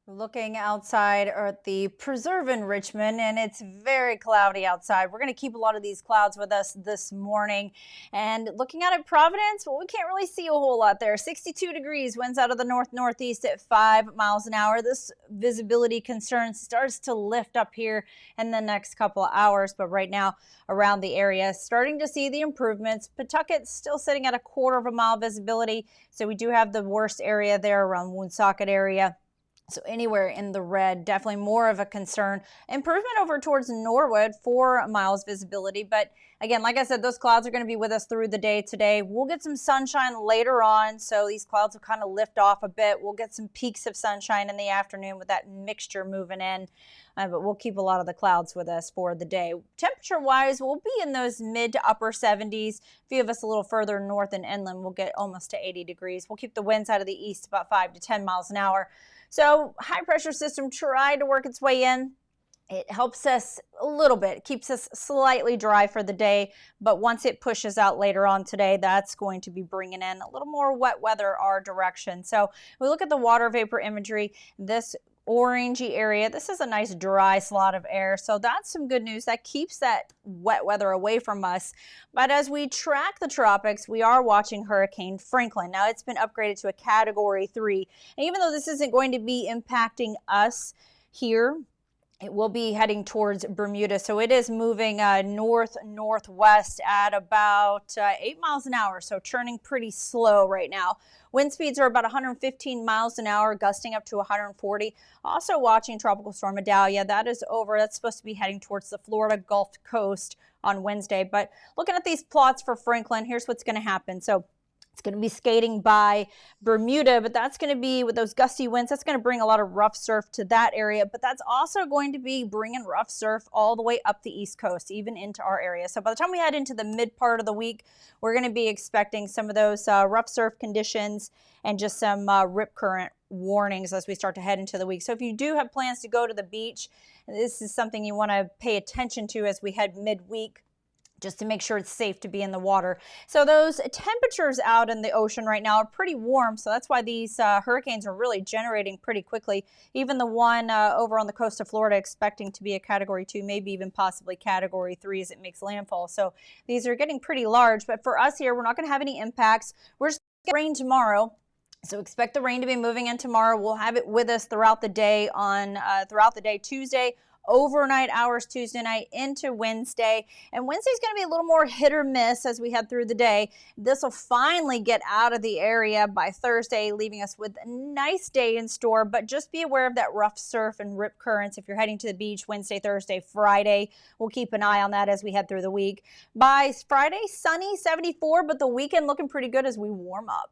Looking outside at the preserve in Richmond, and it's very cloudy outside. We're going to keep a lot of these clouds with us this morning. And looking out at Providence, well, we can't really see a whole lot there. 62 degrees, winds out of the north-northeast at 5 miles an hour. This visibility concern starts to lift up here in the next couple of hours, but right now around the area, starting to see the improvements. Pawtucket's still sitting at a 1/4 mile visibility, so we do have the worst area there around Woonsocket area. So anywhere in the red, definitely more of a concern. Improvement over towards Norwood, 4 miles visibility. But again, like I said, those clouds are going to be with us through the day today. We'll get some sunshine later on. So these clouds will kind of lift off a bit. We'll get some peaks of sunshine in the afternoon with that mixture moving in. But we'll keep a lot of the clouds with us for the day. Temperature-wise, we'll be in those mid to upper 70s. A few of us a little further north and inland, we'll get almost to 80 degrees. We'll keep the winds out of the east about 5 to 10 miles an hour. So high pressure system tried to work its way in. It helps us a little bit, keeps us slightly dry for the day, but once it pushes out later on today, that's going to be bringing in a little more wet weather our direction. So we look at the water vapor imagery, this orangey area, this is a nice dry slot of air, so that's some good news. That keeps that wet weather away from us. But as we track the tropics, we are watching Hurricane Franklin. Now it's been upgraded to a Category 3, and even though this isn't going to be impacting us here, it will be heading towards Bermuda, so it is moving north-northwest at about 8 miles an hour, so churning pretty slow right now. Wind speeds are about 115 miles an hour, gusting up to 140. Also watching Tropical Storm Idalia. That is over. That's supposed to be heading towards the Florida Gulf Coast on Wednesday. But looking at these plots for Franklin, here's what's going to happen. So it's going to be skating by Bermuda, but that's going to be with those gusty winds. That's going to bring a lot of rough surf to that area, but that's also going to be bringing rough surf all the way up the East Coast, even into our area. So by the time we head into the mid part of the week, we're going to be expecting some of those rough surf conditions and just some rip current warnings as we start to head into the week. So if you do have plans to go to the beach, this is something you want to pay attention to as we head midweek, just to make sure it's safe to be in the water. So those temperatures out in the ocean right now are pretty warm, so that's why these hurricanes are really generating pretty quickly. Even the one over on the coast of Florida expecting to be a Category 2, maybe even possibly Category 3 as it makes landfall. So these are getting pretty large, but for us here, we're not going to have any impacts. We're just going to get rain tomorrow. So expect the rain to be moving in tomorrow. We'll have it with us throughout the day Tuesday, overnight hours Tuesday night into Wednesday. And Wednesday's going to be a little more hit or miss as we head through the day. This will finally get out of the area by Thursday, leaving us with a nice day in store. But just be aware of that rough surf and rip currents if you're heading to the beach Wednesday, Thursday, Friday. We'll keep an eye on that as we head through the week. By Friday, sunny, 74, but the weekend looking pretty good as we warm up.